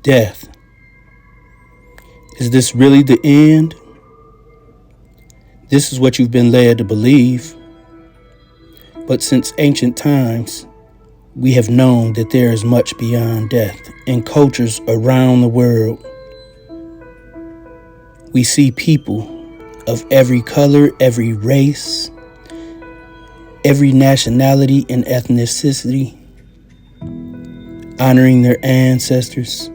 Death. Is this really the end? This is what you've been led to believe. But since ancient times, we have known that there is much beyond death. In cultures around the world, we see people of every color, every race, every nationality and ethnicity honoring their ancestors,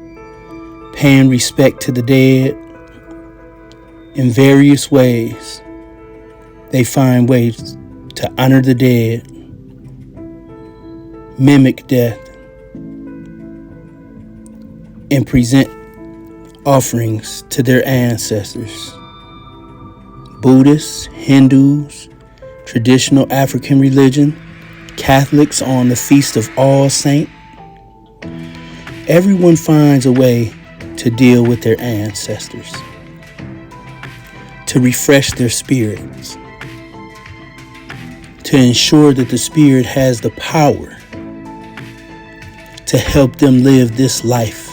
paying respect to the dead in various ways. They find ways to honor the dead, mimic death, and present offerings to their ancestors. Buddhists, Hindus, traditional African religion, Catholics on the Feast of All Saints. Everyone finds a way to deal with their ancestors, to refresh their spirits, to ensure that the spirit has the power to help them live this life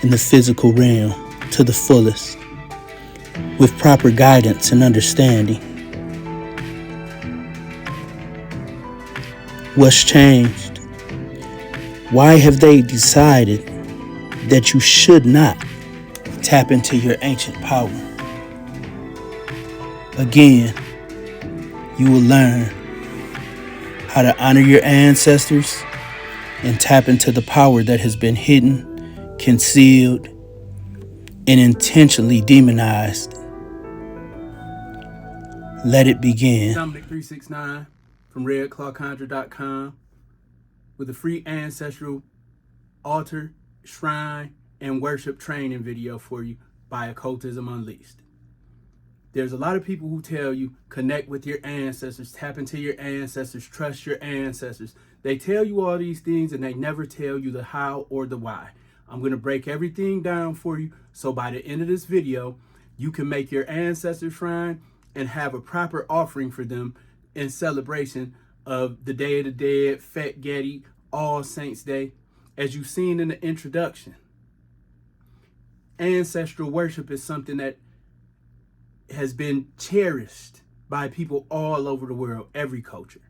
in the physical realm to the fullest, with proper guidance and understanding. What's changed? Why have they decided that you should not tap into your ancient power? Again, you will learn how to honor your ancestors and tap into the power that has been hidden, concealed, and intentionally demonized. Let it begin. Dominic 369 from redclawconjure.com with a free ancestral altar, shrine, and worship training video for you by Occultism Unleashed. There's a lot of people who tell you connect with your ancestors, tap into your ancestors, trust your ancestors. They tell you all these things and they never tell you the how or the why. I'm going to break everything down for you so by the end of this video, you can make your ancestor shrine and have a proper offering for them in celebration of the Day of the Dead, Fat Getty, All Saints Day. As you've seen in the introduction, ancestral worship is something that has been cherished by people all over the world, every culture.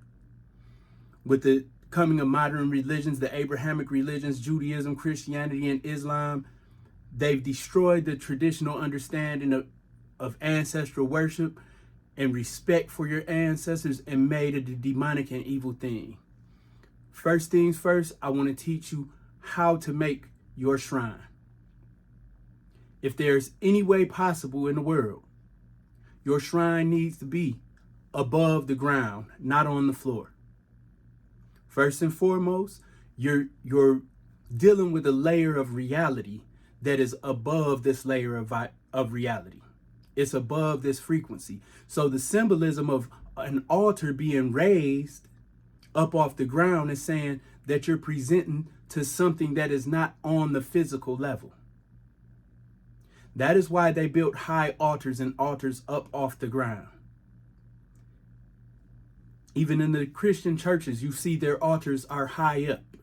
With the coming of modern religions, the Abrahamic religions, Judaism, Christianity, and Islam, they've destroyed the traditional understanding of ancestral worship and respect for your ancestors and made it a demonic and evil thing. First things first, I want to teach you how to make your shrine. If there's any way possible in the world, your shrine needs to be above the ground, not on the floor. First and foremost, you're dealing with a layer of reality that is above this layer of reality. It's above this frequency. So the symbolism of an altar being raised up off the ground is saying that you're presenting to something that is not on the physical level. That is why they built high altars and altars up off the ground. Even in the Christian churches, you see their altars are high up.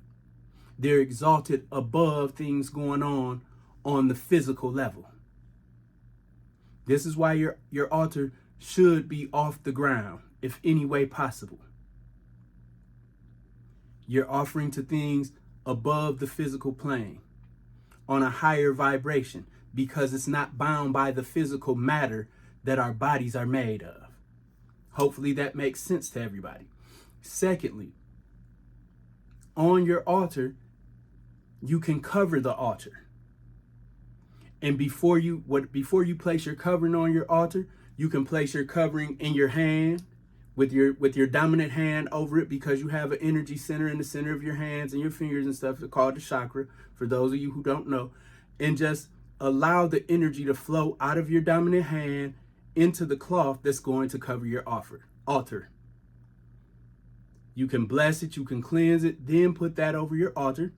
They're exalted above things going on the physical level. This is why your altar should be off the ground, if any way possible. You're offering to things above the physical plane, on a higher vibration, because it's not bound by the physical matter that our bodies are made of. Hopefully that makes sense to everybody. Secondly, on your altar, you can cover the altar. And before you place your covering on your altar, you can place your covering in your hand with your dominant hand over it, because you have an energy center in the center of your hands and your fingers and stuff. It's called the chakra, for those of you who don't know. And just allow the energy to flow out of your dominant hand into the cloth that's going to cover your altar. You can bless it, you can cleanse it, then put that over your altar.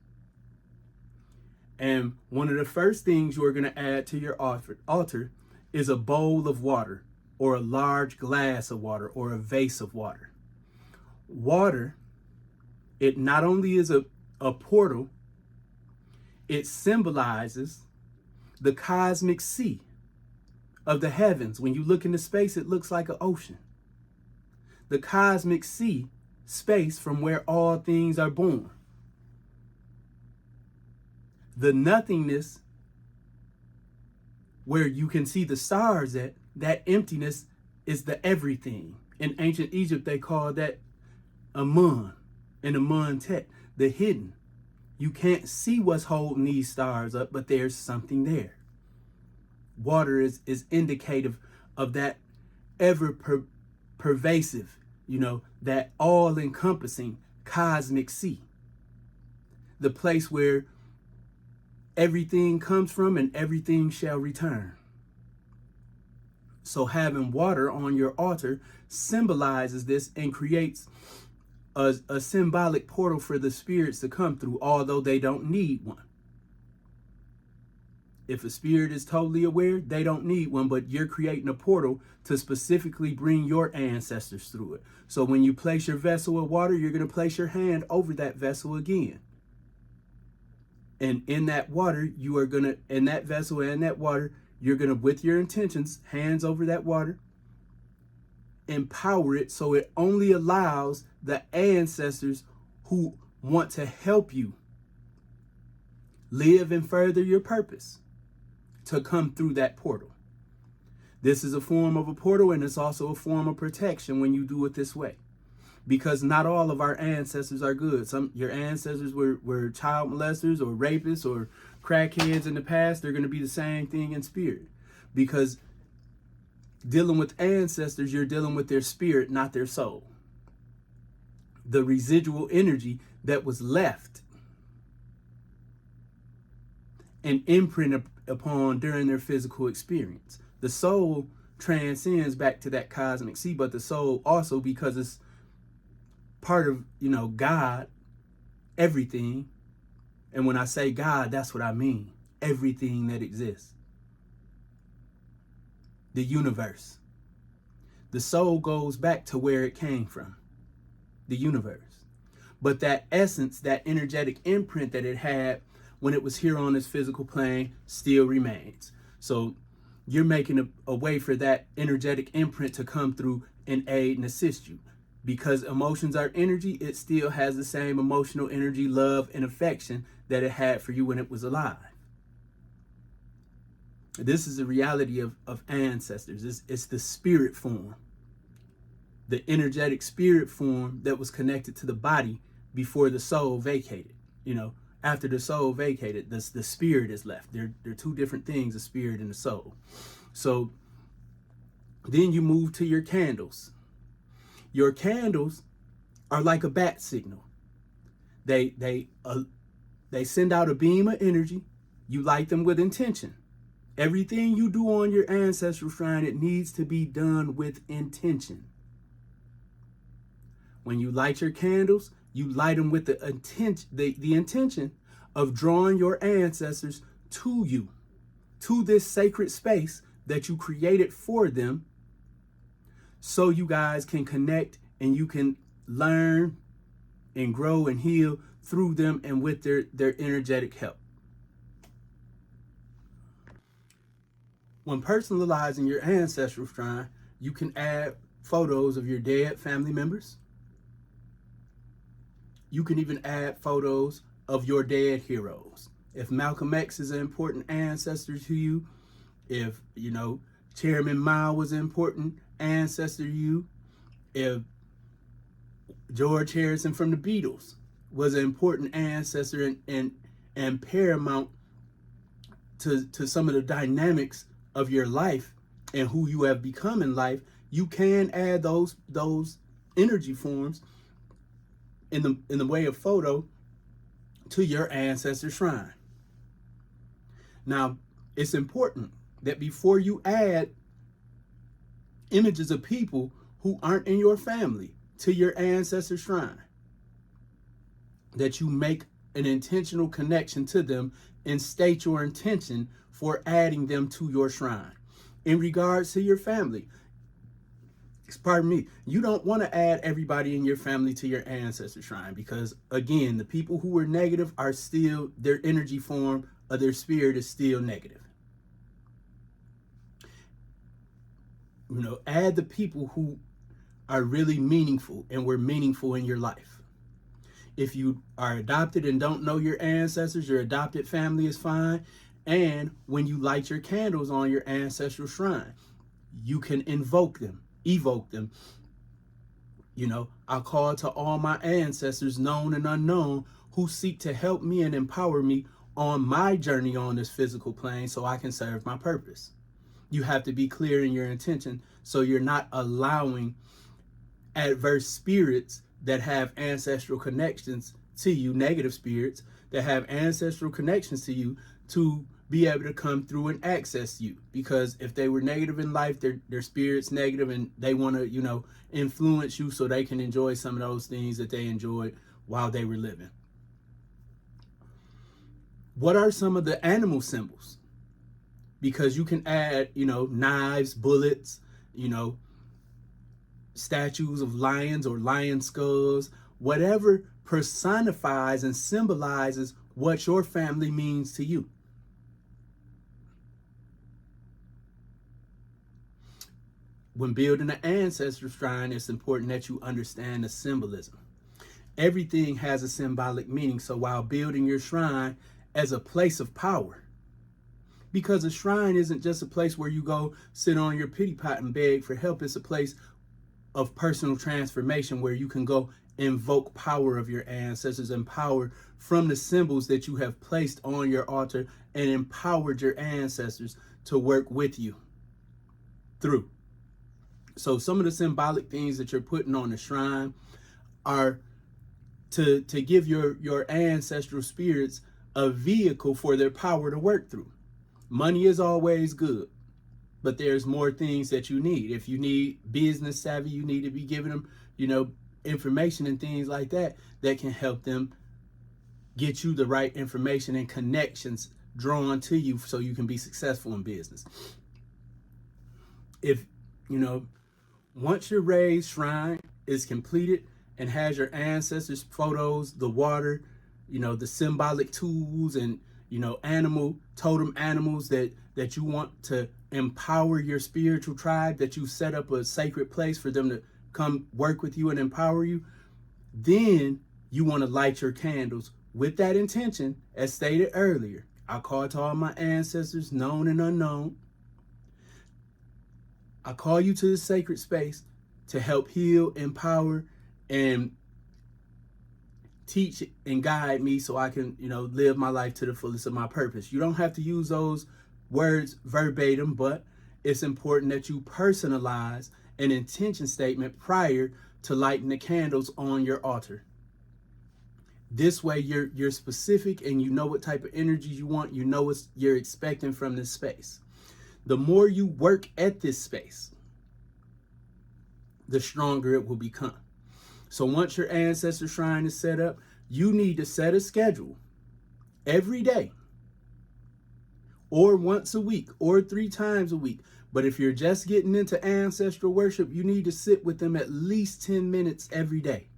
And one of the first things you are going to add to your altar is a bowl of water, or a large glass of water, or a vase of water. Water, it not only is a portal, It symbolizes the cosmic sea of the heavens. When you look into space, it looks like an ocean. The cosmic sea, space from where all things are born. The nothingness where you can see the stars at, that emptiness is the everything. In ancient Egypt, they called that Amun, and Amun Tet, the hidden. You can't see what's holding these stars up, but there's something there. Water is indicative of that ever pervasive, that all-encompassing cosmic sea. The place where everything comes from and everything shall return. So having water on your altar symbolizes this and creates a symbolic portal for the spirits to come through, although they don't need one. If a spirit is totally aware, they don't need one, but you're creating a portal to specifically bring your ancestors through it. So when you place your vessel of water, you're going to place your hand over that vessel again. And in that water, you are going to, in that vessel and that water, you're going to, with your intentions, hands over that water, empower it so it only allows the ancestors who want to help you live and further your purpose to come through that portal. This is a form of a portal, and it's also a form of protection when you do it this way. Because not all of our ancestors are good. Your ancestors were child molesters or rapists or crackheads in the past. They're going to be the same thing in spirit. Because dealing with ancestors, you're dealing with their spirit, not their soul. The residual energy that was left and imprinted upon during their physical experience. The soul transcends back to that cosmic sea, but the soul also, because it's part of, God, everything. And when I say God, that's what I mean. Everything that exists. The universe. The soul goes back to where it came from. The universe. But that essence, that energetic imprint that it had when it was here on this physical plane still remains. So you're making a way for that energetic imprint to come through and aid and assist you. Because emotions are energy, it still has the same emotional energy, love, and affection that it had for you when it was alive. This is the reality of ancestors. It's the spirit form. The energetic spirit form that was connected to the body before the soul vacated. After the soul vacated, the spirit is left. They're two different things, the spirit and the soul. So then you move to your candles. Your candles are like a bat signal. They send out a beam of energy. You light them with intention. Everything you do on your ancestral shrine, it needs to be done with intention. When you light your candles, you light them with the intention of drawing your ancestors to you, to this sacred space that you created for them, so you guys can connect and you can learn and grow and heal through them and with their energetic help. When personalizing your ancestral shrine, you can add photos of your dead family members. You can even add photos of your dead heroes. If Malcolm X is an important ancestor to you, if, Chairman Mao was an important ancestor to you, if George Harrison from the Beatles was an important ancestor and paramount to some of the dynamics of your life and who you have become in life, you can add those energy forms in the way of photo to your ancestor shrine. Now, it's important that before you add images of people who aren't in your family to your ancestor shrine, that you make an intentional connection to them and state your intention for adding them to your shrine. In regards to your family, pardon me, you don't want to add everybody in your family to your ancestor shrine, because again, the people who are negative are still, their energy form of their spirit is still negative. You know, add the people who are really meaningful and were meaningful in your life. If you are adopted and don't know your ancestors, your adopted family is fine. And when you light your candles on your ancestral shrine, you can evoke them. You know, I call to all my ancestors, known and unknown, who seek to help me and empower me on my journey on this physical plane so I can serve my purpose. You have to be clear in your intention so you're not allowing adverse spirits that have ancestral connections to you, negative spirits that have ancestral connections to you, to be able to come through and access you. Because if they were negative in life, their spirit's negative, and they want to, you know, influence you so they can enjoy some of those things that they enjoyed while they were living. What are some of the animal symbols? Because you can add, you know, knives, bullets, you know, statues of lions or lion skulls, whatever personifies and symbolizes what your family means to you. When building an ancestor shrine, it's important that you understand the symbolism. Everything has a symbolic meaning. So while building your shrine as a place of power, because a shrine isn't just a place where you go sit on your pity pot and beg for help. It's a place of personal transformation where you can go invoke power of your ancestors and power from the symbols that you have placed on your altar, and empowered your ancestors to work with you through. So some of the symbolic things that you're putting on the shrine are to give your ancestral spirits a vehicle for their power to work through. Money is always good, but there's more things that you need. If you need business savvy, you need to be giving them, you know, information and things like that that can help them get you the right information and connections drawn to you so you can be successful in business. If, you know, once your raised shrine is completed and has your ancestors' photos, the water, you know, the symbolic tools, and, you know, totem animals that you want to empower your spiritual tribe, that you set up a sacred place for them to come work with you and empower you, then you want to light your candles with that intention, as stated earlier. I call to all my ancestors, known and unknown. I call you to the sacred space to help heal, empower, and teach and guide me so I can, you know, live my life to the fullest of my purpose. You don't have to use those words verbatim, but it's important that you personalize an intention statement prior to lighting the candles on your altar. This way you're specific and you know what type of energy you want, you know what you're expecting from this space. The more you work at this space, the stronger it will become. So once your ancestor shrine is set up, you need to set a schedule every day, or once a week, or 3 times a week. But if you're just getting into ancestral worship, you need to sit with them at least 10 minutes every day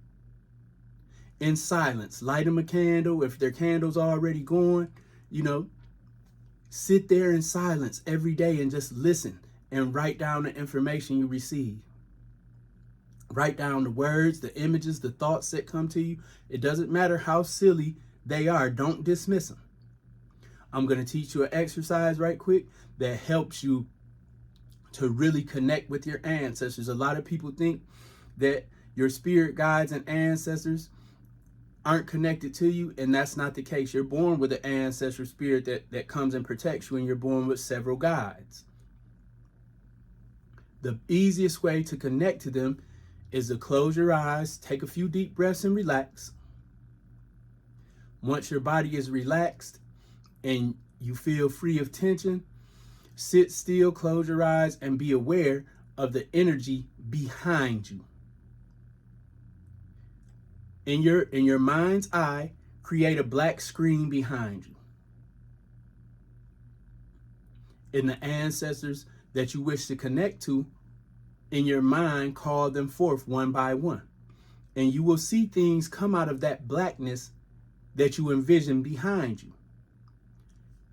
in silence. Light them a candle. If their candle's already going, you know, sit there in silence every day and just listen and write down the information you receive. Write down the words, the images, the thoughts that come to you. It doesn't matter how silly they are. Don't dismiss them. I'm going to teach you an exercise right quick that helps you to really connect with your ancestors. A lot of people think that your spirit guides and ancestors aren't connected to you, and that's not the case. You're born with an ancestral spirit that comes and protects you, and you're born with several guides. The easiest way to connect to them is to close your eyes, take a few deep breaths, and relax. Once your body is relaxed and you feel free of tension, sit still, close your eyes, and be aware of the energy behind you. In your mind's eye, create a black screen behind you. And the ancestors that you wish to connect to, in your mind, call them forth one by one. And you will see things come out of that blackness that you envision behind you.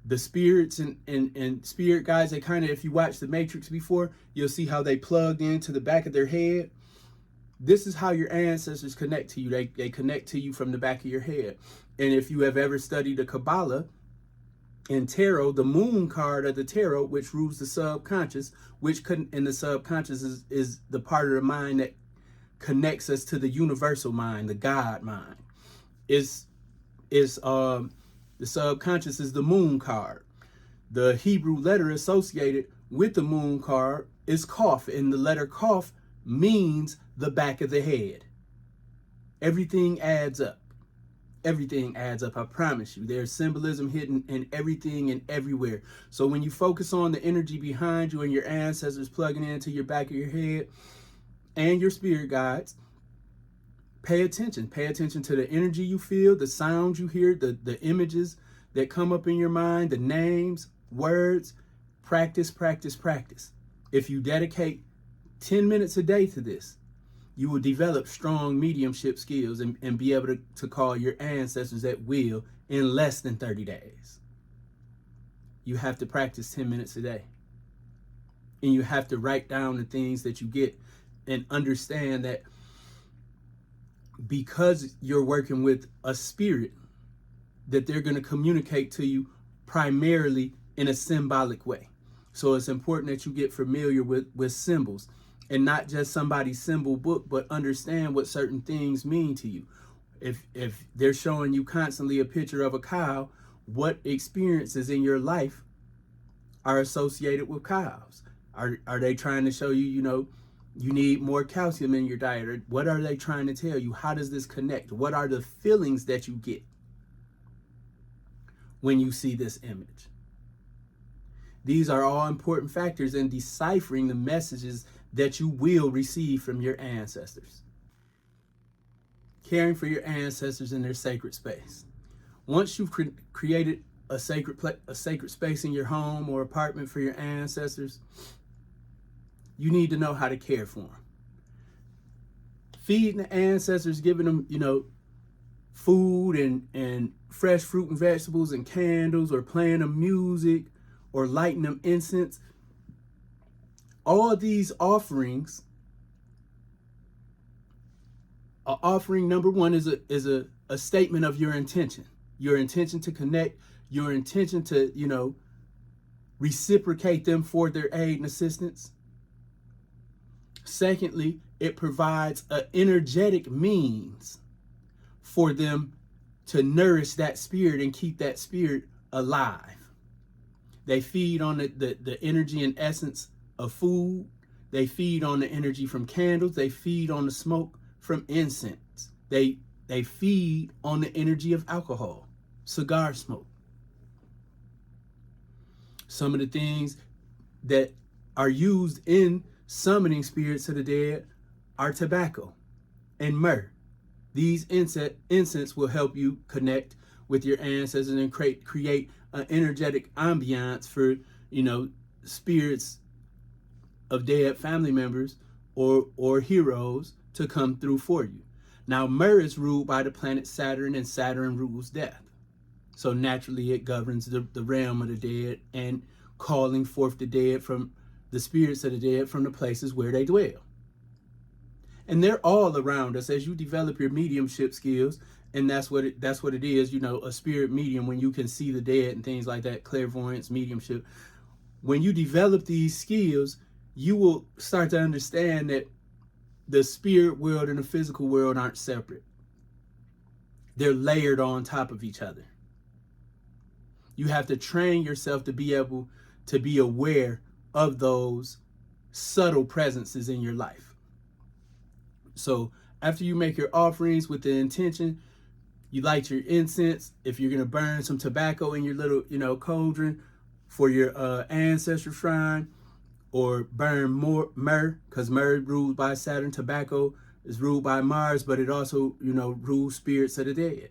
The spirits and spirit guides, they kind of, if you watch The Matrix before, you'll see how they plugged into the back of their head. This is how your ancestors connect to you. They connect to you from the back of your head. And if you have ever studied the Kabbalah and tarot, the moon card of the tarot, which rules the subconscious, which in the subconscious is the part of the mind that connects us to the universal mind, the God mind. The subconscious is the moon card. The Hebrew letter associated with the moon card is Kaf, and the letter Kaf means the back of the head. Everything adds up. Everything adds up, I promise you. There's symbolism hidden in everything and everywhere. So when you focus on the energy behind you and your ancestors plugging into your back of your head and your spirit guides, pay attention. Pay attention to the energy you feel, the sounds you hear, the images that come up in your mind, the names, words. Practice, practice, practice. If you dedicate 10 minutes a day to this, you will develop strong mediumship skills and be able to call your ancestors at will in less than 30 days. You have to practice 10 minutes a day. And you have to write down the things that you get and understand that because you're working with a spirit, that they're going to communicate to you primarily in a symbolic way. So it's important that you get familiar with symbols. And not just somebody's symbol book, but understand what certain things mean to you. If they're showing you constantly a picture of a cow, what experiences in your life are associated with cows? Are they trying to show you, you need more calcium in your diet? Or what are they trying to tell you? How does this connect? What are the feelings that you get when you see this image? These are all important factors in deciphering the messages that you will receive from your ancestors. Caring for your ancestors in their sacred space. Once you've created a sacred space in your home or apartment for your ancestors, you need to know how to care for them. Feeding the ancestors, giving them, food and fresh fruit and vegetables and candles, or playing them music, or lighting them incense. All of these offerings, offering number one is a statement of your intention to connect, your intention to, reciprocate them for their aid and assistance. Secondly, it provides an energetic means for them to nourish that spirit and keep that spirit alive. They feed on the energy and essence of food. They feed on the energy from candles. They feed on the smoke from incense. They feed on the energy of alcohol, cigar smoke. Some of the things that are used in summoning spirits of the dead are tobacco and myrrh. These incense will help you connect with your ancestors and create an energetic ambiance for, spirits of dead family members or heroes to come through for you. Now, myrrh is ruled by the planet Saturn, and Saturn rules death. So naturally it governs the realm of the dead and calling forth the dead from the spirits of the dead from the places where they dwell. And they're all around us as you develop your mediumship skills. And that's what it is, a spirit medium, when you can see the dead and things like that, clairvoyance, mediumship. When you develop these skills, you will start to understand that the spirit world and the physical world aren't separate. They're layered on top of each other. You have to train yourself to be able to be aware of those subtle presences in your life. So after you make your offerings with the intention, you light your incense. If you're going to burn some tobacco in your little, cauldron for your ancestor shrine, or burn more myrrh, because myrrh ruled by Saturn, tobacco is ruled by Mars, but it also, rules spirits of the dead.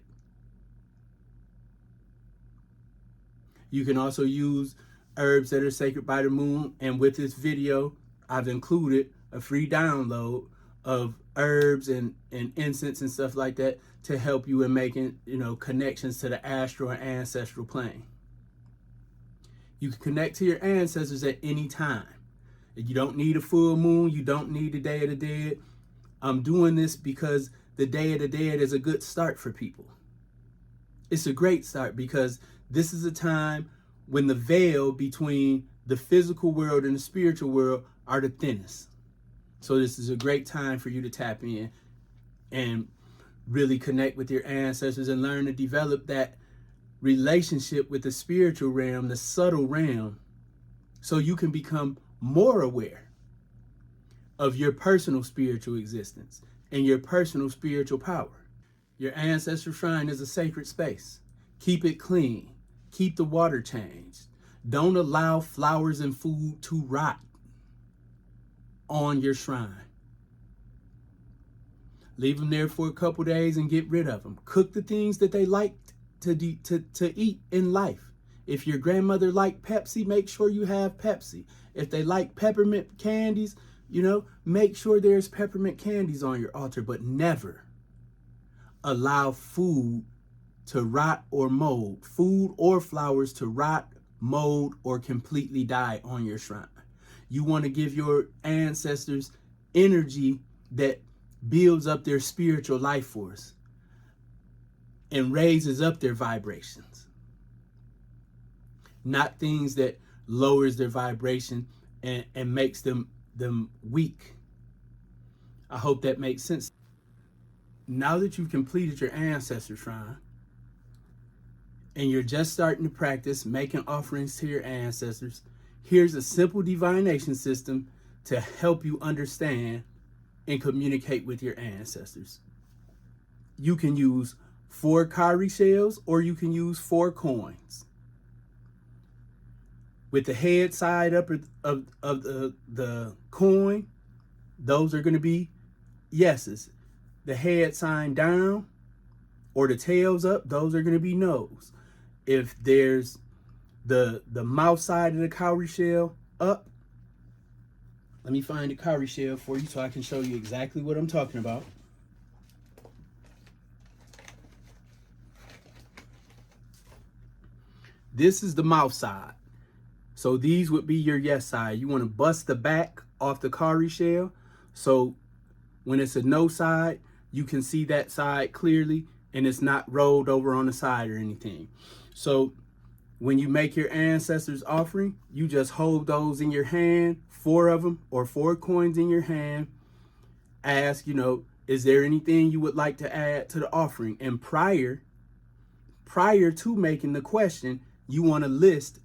You can also use herbs that are sacred by the moon. And with this video, I've included a free download of herbs and incense and stuff like that to help you in making, connections to the astral and ancestral plane. You can connect to your ancestors at any time. You don't need a full moon. You don't need the Day of the Dead. I'm doing this because the Day of the Dead is a good start for people. It's a great start because this is a time when the veil between the physical world and the spiritual world are the thinnest. So this is a great time for you to tap in and really connect with your ancestors and learn to develop that relationship with the spiritual realm, the subtle realm, so you can become more aware of your personal spiritual existence and your personal spiritual power. Your ancestral shrine is a sacred space. Keep it clean. Keep the water changed. Don't allow flowers and food to rot on your shrine. Leave them there for a couple days and get rid of them. Cook the things that they like to eat in life. If your grandmother liked Pepsi, make sure you have Pepsi. If they like peppermint candies, make sure there's peppermint candies on your altar, but never allow food to rot or mold, food or flowers to rot, mold, or completely die on your shrine. You want to give your ancestors energy that builds up their spiritual life force and raises up their vibrations, not things that lowers their vibration and makes them weak. I hope that makes sense. Now that you've completed your ancestor shrine and you're just starting to practice making offerings to your ancestors, here's a simple divination system to help you understand and communicate with your ancestors. You can use 4 cowrie shells or you can use 4 coins. With the head side up of the coin, those are going to be yeses. The head sign down or the tails up, those are going to be no's. If there's the mouth side of the cowrie shell up, let me find the cowrie shell for you so I can show you exactly what I'm talking about. This is the mouth side. So these would be your yes side. You want to bust the back off the cowrie shell. So when it's a no side, you can see that side clearly and it's not rolled over on the side or anything. So when you make your ancestors offering, you just hold those in your hand, 4 of them or 4 coins in your hand. Ask, is there anything you would like to add to the offering? And prior to making the question, you want to list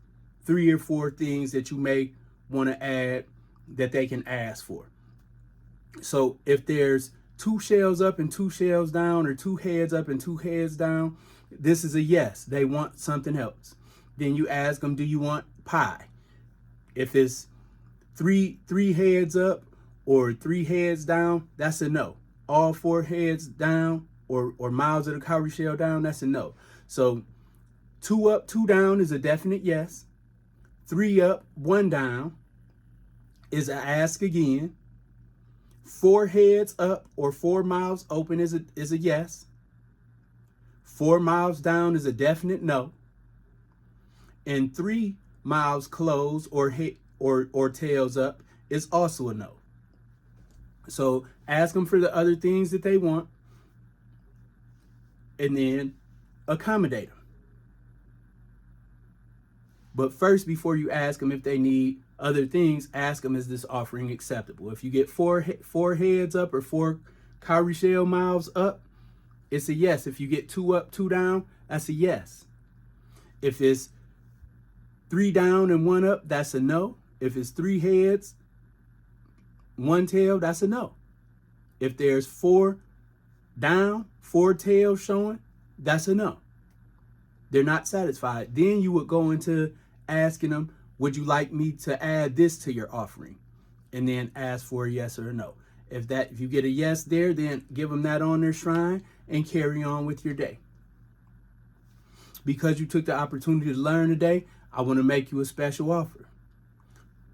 3 or 4 things that you may want to add that they can ask for. So if there's 2 shells up and 2 shells down, or 2 heads up and 2 heads down, this is a yes. They want something else. Then you ask them, do you want pie? If it's 3 heads up or 3 heads down, that's a no. All 4 heads down or mouths of the cowrie shell down, that's a no. So 2 up, 2 down is a definite yes. 3 up, 1 down is an ask again. 4 heads up or 4 mouths open is a yes. 4 mouths down is a definite no. And 3 mouths closed or tails up is also a no. So ask them for the other things that they want and then accommodate them. But first, before you ask them if they need other things, ask them, is this offering acceptable? If you get 4 heads up or 4 cowrie shell mouths up, it's a yes. If you get 2 up, 2 down, that's a yes. If it's 3 down and 1 up, that's a no. If it's 3 heads, 1 tail, that's a no. If there's 4 down, 4 tails showing, that's a no. They're not satisfied. Then you would go into asking them, would you like me to add this to your offering? And then ask for a yes or a no. If you get a yes there, then give them that on their shrine and carry on with your day. Because you took the opportunity to learn today, I want to make you a special offer.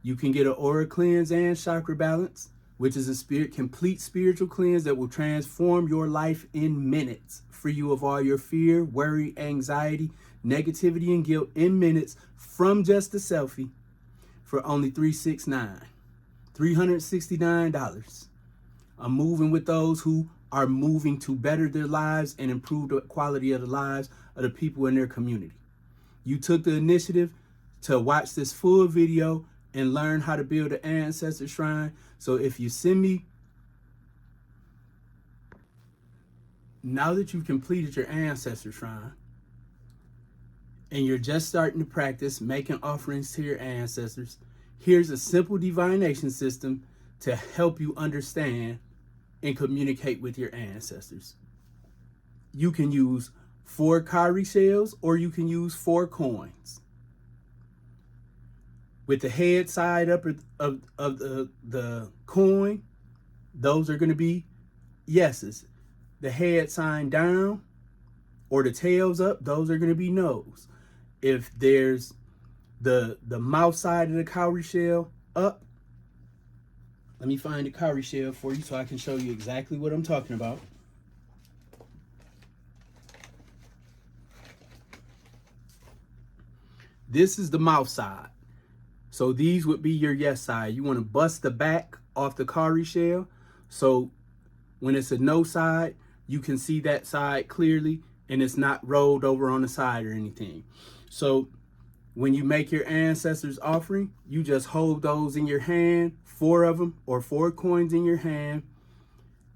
You can get an aura cleanse and chakra balance which is a complete spiritual cleanse that will transform your life in minutes, free you of all your fear, worry, anxiety, negativity, and guilt in minutes from just a selfie for only $369. I'm moving with those who are moving to better their lives and improve the quality of the lives of the people in their community. You took the initiative to watch this full video and learn how to build an ancestor shrine. So if you send me, now that you've completed your ancestor shrine and you're just starting to practice making offerings to your ancestors, here's a simple divination system to help you understand and communicate with your ancestors. You can use 4 cowrie shells or you can use 4 coins. With the head side up of the coin, those are going to be yeses. The head sign down or the tails up, those are going to be no's. If there's the mouth side of the cowrie shell up, let me find the cowrie shell for you so I can show you exactly what I'm talking about. This is the mouth side. So these would be your yes side. You want to bust the back off the cowrie shell. So when it's a no side, you can see that side clearly and it's not rolled over on the side or anything. So when you make your ancestors offering, you just hold those in your hand, 4 of them or 4 coins in your hand.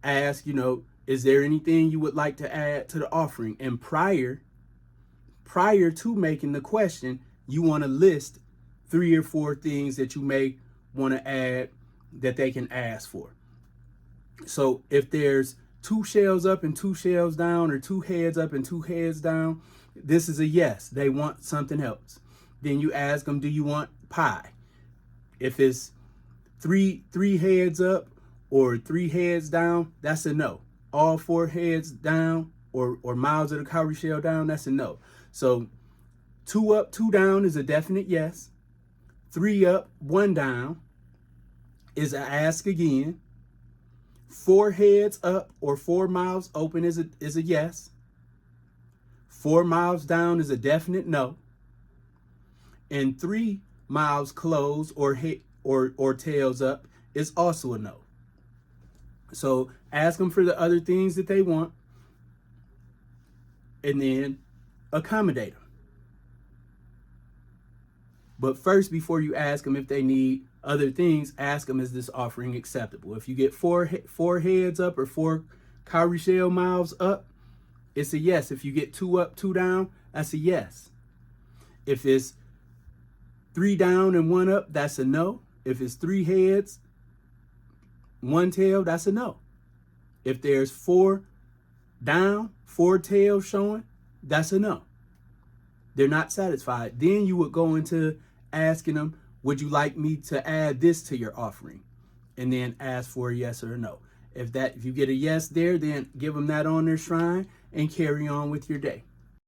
Ask, is there anything you would like to add to the offering? And prior to making the question, you want to list 3 or 4 things that you may want to add that they can ask for. So if there's 2 shells up and 2 shells down, or 2 heads up and 2 heads down, this is a yes. They want something else. Then you ask them, do you want pie? If it's 3 heads up or 3 heads down, that's a no. All 4 heads down or mouths of the cowrie shell down, that's a no. So 2 up, 2 down is a definite yes. 3 up, 1 down is an ask again. 4 heads up or 4 mouths open is a yes. 4 mouths down is a definite no. And 3 mouths closed or tails up is also a no. So ask them for the other things that they want and then accommodate them. But first, before you ask them if they need other things, ask them, is this offering acceptable? If you get 4 heads up or 4 cowrie shell mouths up, it's a yes. If you get 2 up, 2 down, that's a yes. If it's 3 down and 1 up, that's a no. If it's 3 heads, 1 tail, that's a no. If there's 4 down, 4 tails showing, that's a no. They're not satisfied. Then you would go into asking them, would you like me to add this to your offering? And then ask for a yes or a no. If you get a yes there, then give them that on their shrine and carry on with your day.